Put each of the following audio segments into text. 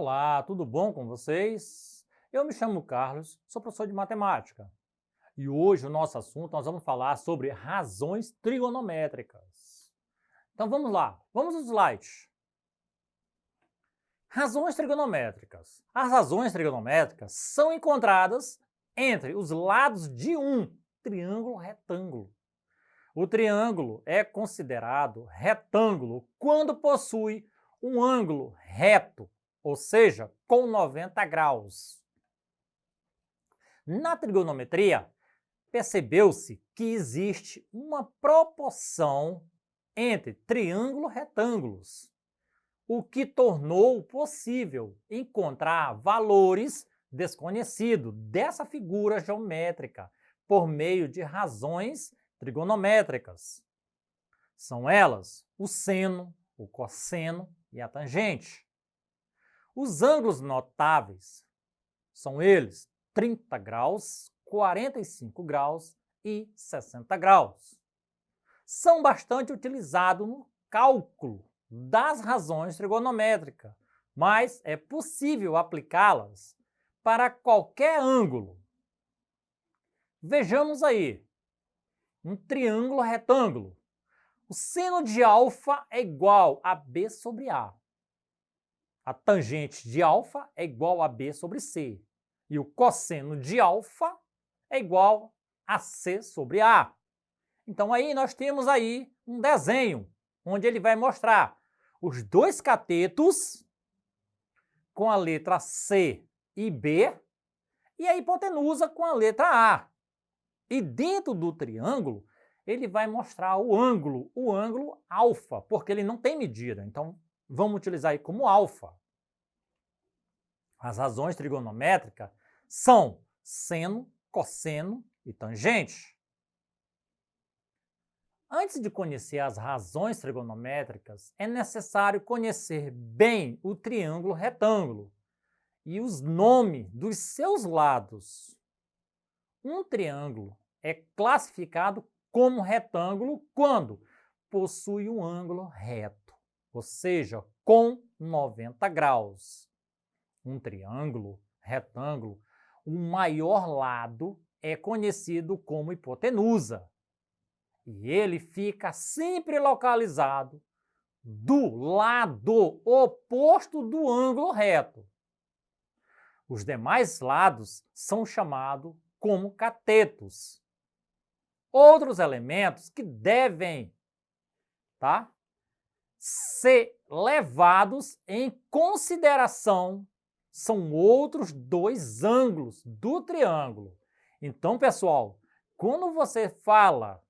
Olá, tudo bom com vocês? Eu me chamo Carlos, sou professor de matemática. E hoje o nosso assunto nós vamos falar sobre razões trigonométricas. Então vamos lá, vamos ao slide. Razões trigonométricas. As razões trigonométricas são encontradas entre os lados de um triângulo retângulo. O triângulo é considerado retângulo quando possui um ângulo reto, ou seja, com 90 graus. Na trigonometria, percebeu-se que existe uma proporção entre triângulos retângulos, o que tornou possível encontrar valores desconhecidos dessa figura geométrica por meio de razões trigonométricas. São elas o seno, o cosseno e a tangente. Os ângulos notáveis são eles 30 graus, 45 graus e 60 graus. São bastante utilizados no cálculo das razões trigonométricas, mas é possível aplicá-las para qualquer ângulo. Vejamos aí, um triângulo retângulo. O seno de alfa é igual a B sobre A. A tangente de alfa é igual a B sobre C. E o cosseno de alfa é igual a C sobre A. Então aí nós temos aí um desenho, onde ele vai mostrar os dois catetos com a letra C e B e a hipotenusa com a letra A. E dentro do triângulo, ele vai mostrar o ângulo alfa, porque ele não tem medida. Então, vamos utilizar aí como alfa. As razões trigonométricas são seno, cosseno e tangente. Antes de conhecer as razões trigonométricas, é necessário conhecer bem o triângulo retângulo e os nomes dos seus lados. Um triângulo é classificado como retângulo quando possui um ângulo reto, ou seja, com 90 graus. Um triângulo retângulo, o maior lado é conhecido como hipotenusa. E ele fica sempre localizado do lado oposto do ângulo reto. Os demais lados são chamados como catetos. Outros elementos que devem ser levados em consideração são outros dois ângulos do triângulo. Então, pessoal, quando você fala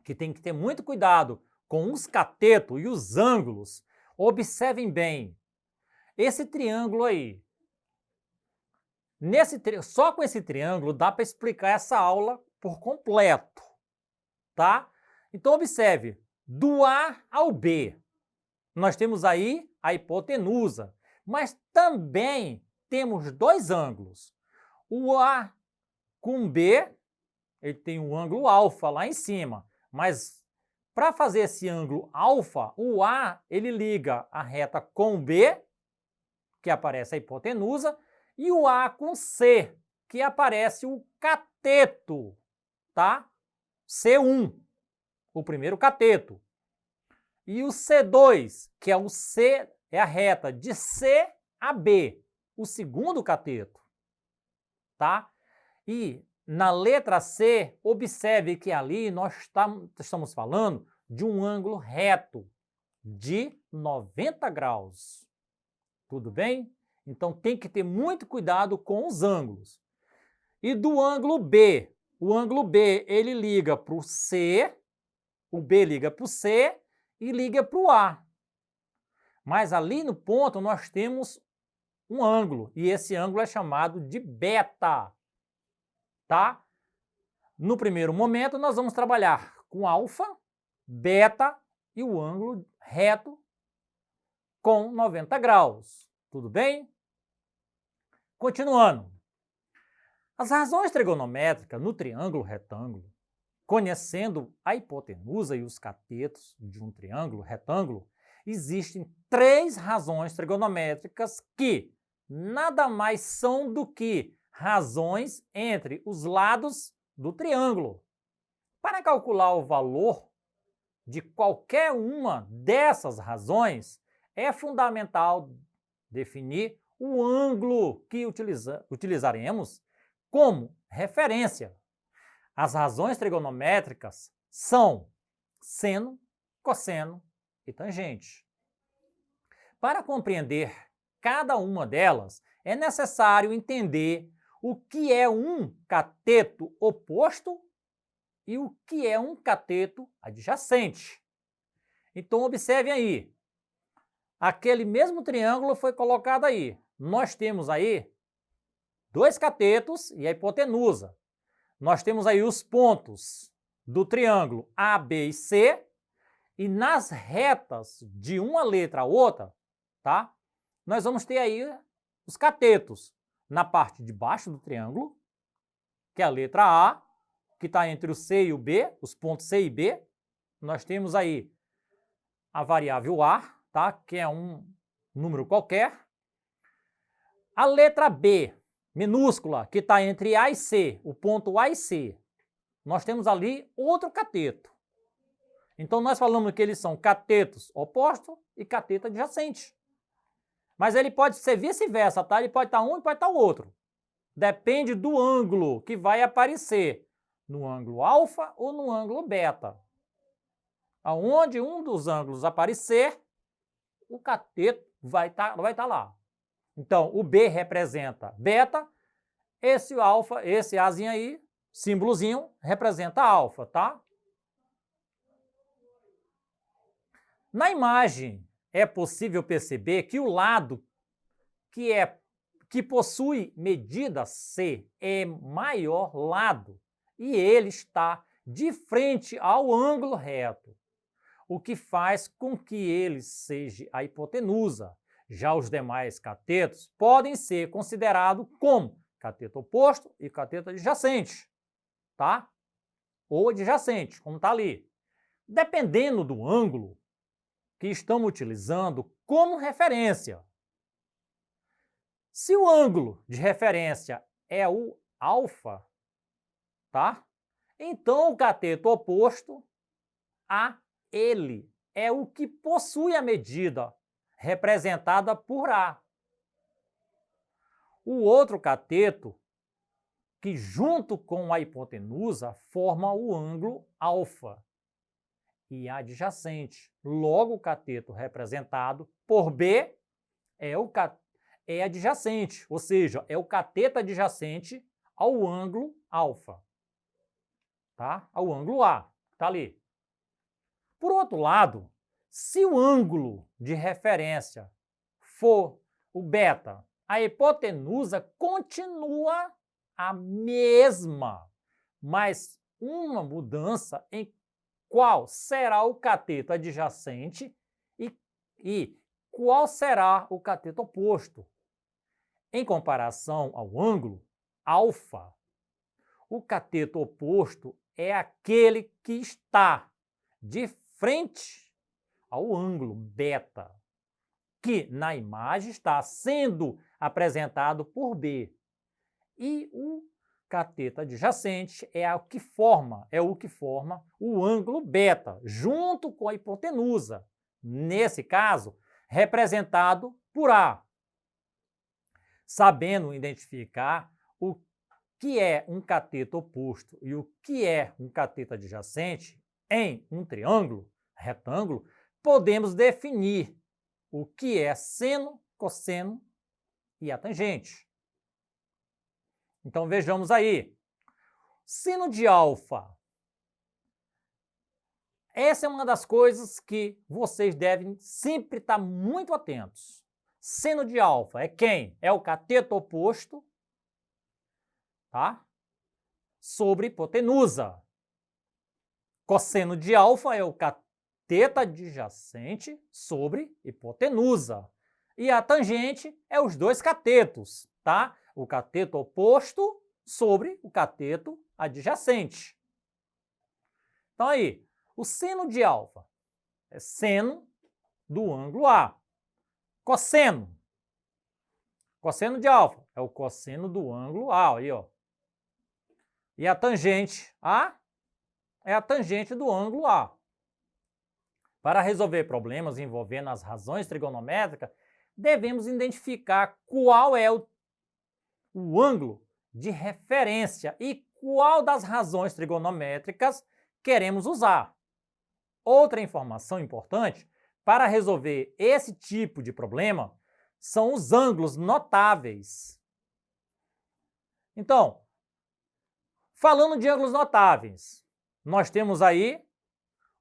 que tem que ter muito cuidado com os catetos e os ângulos, observem bem. Esse triângulo aí, só com esse triângulo dá para explicar essa aula por completo, tá? Então observe, do A ao B, nós temos aí a hipotenusa, mas também temos dois ângulos. O A com B, ele tem um ângulo alfa lá em cima, mas para fazer esse ângulo alfa, o A ele liga a reta com B, que aparece a hipotenusa, e o A com C, que aparece o cateto, tá? C1, o primeiro cateto. E o C2, que é o C, é a reta de C a B, o segundo cateto, tá? E na letra C, observe que ali nós estamos falando de um ângulo reto de 90 graus. Tudo bem? Então tem que ter muito cuidado com os ângulos. E do ângulo B, o ângulo B ele liga para o C, o B liga para o C e liga para o A. Mas ali no ponto nós temos um ângulo, e esse ângulo é chamado de beta, tá? No primeiro momento nós vamos trabalhar com alfa, beta e o ângulo reto com 90 graus. Tudo bem? Continuando. As razões trigonométricas no triângulo retângulo, conhecendo a hipotenusa e os catetos de um triângulo retângulo, existem 3 razões trigonométricas que nada mais são do que razões entre os lados do triângulo. Para calcular o valor de qualquer uma dessas razões, é fundamental definir o ângulo que utilizaremos como referência. As razões trigonométricas são seno, cosseno e tangente. Para compreender cada uma delas, é necessário entender o que é um cateto oposto e o que é um cateto adjacente. Então, observem aí. Aquele mesmo triângulo foi colocado aí. Nós temos aí 2 catetos e a hipotenusa. Nós temos aí os pontos do triângulo A, B e C, e nas retas de uma letra a outra, tá? Nós vamos ter aí os catetos na parte de baixo do triângulo, que é a letra A, que está entre o C e o B, os pontos C e B. Nós temos aí a variável A, tá? Que é um número qualquer. A letra B, minúscula, que está entre A e C, o ponto A e C. Nós temos ali outro cateto. Então, nós falamos que eles são catetos opostos e cateto adjacente. Mas ele pode ser vice-versa, tá? Ele pode estar um e pode estar o outro. Depende do ângulo que vai aparecer, no ângulo alfa ou no ângulo beta. Aonde um dos ângulos aparecer, o cateto vai estar lá. Então, o B representa beta, esse alfa, esse Azinho aí, símbolozinho, representa alfa, tá? Na imagem, é possível perceber que o lado que possui medida C é maior lado e ele está de frente ao ângulo reto, o que faz com que ele seja a hipotenusa. Já os demais catetos podem ser considerados como cateto oposto e cateto adjacente, tá? Ou adjacente, como está ali. Dependendo do ângulo que estamos utilizando como referência. Se o ângulo de referência é o alfa, tá? Então o cateto oposto a ele é o que possui a medida representada por A. O outro cateto, que junto com a hipotenusa forma o ângulo alfa e adjacente. Logo, o cateto representado por B é adjacente, ou seja, é o cateto adjacente ao ângulo alfa, tá? Ao ângulo A, tá ali. Por outro lado, se o ângulo de referência for o beta, a hipotenusa continua a mesma, mas uma mudança em qual será o cateto adjacente e qual será o cateto oposto. Em comparação ao ângulo alfa, o cateto oposto é aquele que está de frente ao ângulo beta, que na imagem está sendo apresentado por B. E o cateto adjacente é o que forma o ângulo beta, junto com a hipotenusa, nesse caso, representado por A. Sabendo identificar o que é um cateto oposto e o que é um cateto adjacente em um triângulo, retângulo, podemos definir o que é seno, cosseno e a tangente. Então vejamos aí. Seno de alfa. Essa é uma das coisas que vocês devem sempre estar muito atentos. Seno de alfa é quem? É o cateto oposto, tá? Sobre hipotenusa. Cosseno de alfa é o cateto adjacente sobre hipotenusa. E a tangente é os dois catetos, tá? O cateto oposto sobre o cateto adjacente. Então aí, o seno de alfa é seno do ângulo A. Cosseno. Cosseno de alfa é o cosseno do ângulo A, aí, ó. E a tangente A é a tangente do ângulo A. Para resolver problemas envolvendo as razões trigonométricas, devemos identificar qual é o ângulo de referência e qual das razões trigonométricas queremos usar. Outra informação importante para resolver esse tipo de problema são os ângulos notáveis. Então, falando de ângulos notáveis, nós temos aí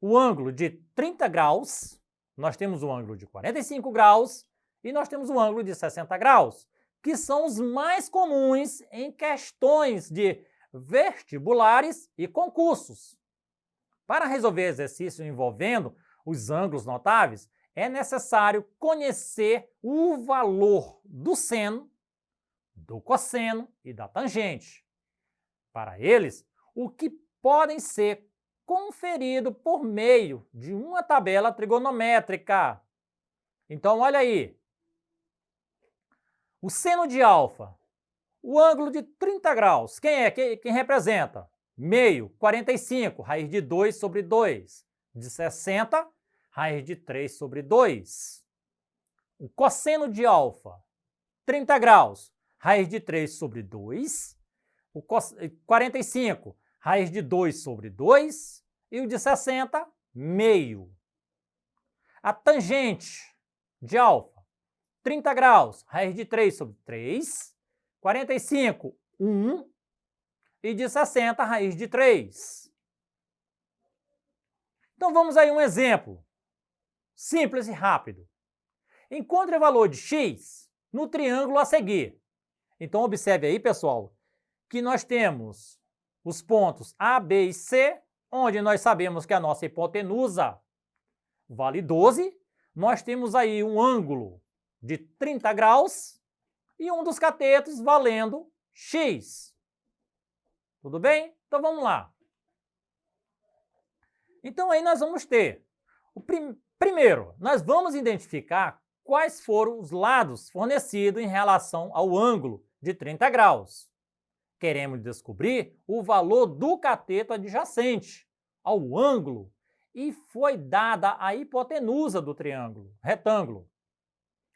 o ângulo de 30 graus, nós temos o ângulo de 45 graus e nós temos o ângulo de 60 graus, que são os mais comuns em questões de vestibulares e concursos. Para resolver exercícios envolvendo os ângulos notáveis, é necessário conhecer o valor do seno, do cosseno e da tangente. Para eles, o que podem ser conferido por meio de uma tabela trigonométrica. Então, olha aí. O seno de alfa, o ângulo de 30 graus, quem é? Quem representa? Meio, 45, raiz de 2 sobre 2. De 60, raiz de 3 sobre 2. O cosseno de alfa, 30 graus, raiz de 3 sobre 2. O 45, raiz de 2 sobre 2. E o de 60, meio. A tangente de alfa, 30 graus, raiz de 3 sobre 3. 45, 1. E de 60, raiz de 3. Então vamos aí um exemplo simples e rápido. Encontre o valor de x no triângulo a seguir. Então observe aí, pessoal, que nós temos os pontos A, B e C, onde nós sabemos que a nossa hipotenusa vale 12. Nós temos aí um ângulo de 30 graus e um dos catetos valendo x. Tudo bem? Então vamos lá. Então aí nós vamos ter, primeiro, nós vamos identificar quais foram os lados fornecidos em relação ao ângulo de 30 graus. Queremos descobrir o valor do cateto adjacente ao ângulo e foi dada a hipotenusa do triângulo, retângulo.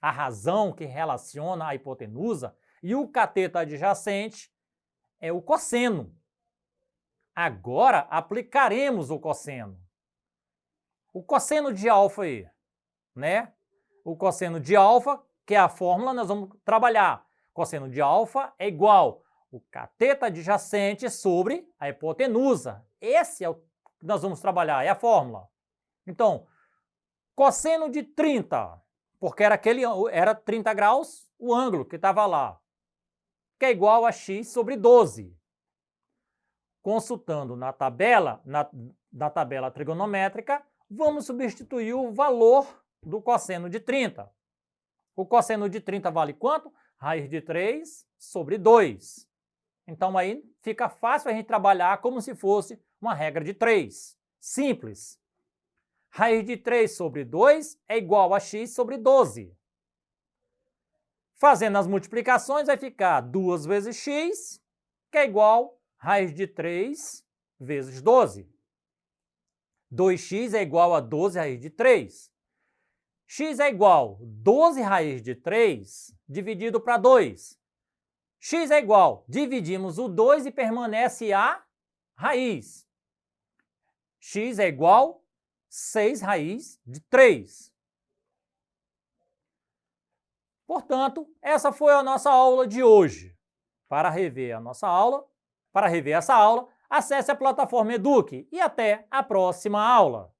A razão que relaciona a hipotenusa e o cateto adjacente é o cosseno. Agora aplicaremos o cosseno. O cosseno de alfa aí, né? O cosseno de alfa, que é a fórmula, nós vamos trabalhar. Cosseno de alfa é igual o cateto adjacente sobre a hipotenusa. Esse é o que nós vamos trabalhar, é a fórmula. Então, cosseno de 30, porque era 30 graus o ângulo que estava lá, que é igual a x sobre 12. Consultando na tabela, na tabela trigonométrica, vamos substituir o valor do cosseno de 30. O cosseno de 30 vale quanto? Raiz de 3 sobre 2. Então aí fica fácil a gente trabalhar como se fosse uma regra de 3. Simples. Raiz de 3 sobre 2 é igual a x sobre 12. Fazendo as multiplicações vai ficar 2 vezes x, que é igual a raiz de 3 vezes 12. 2x é igual a 12 raiz de 3. X é igual a 12 raiz de 3 dividido para 2. X é igual, dividimos o 2 e permanece a raiz. X é igual a 6 raiz de 3. Portanto, essa foi a nossa aula de hoje. Para rever essa aula, acesse a plataforma Eduque e até a próxima aula.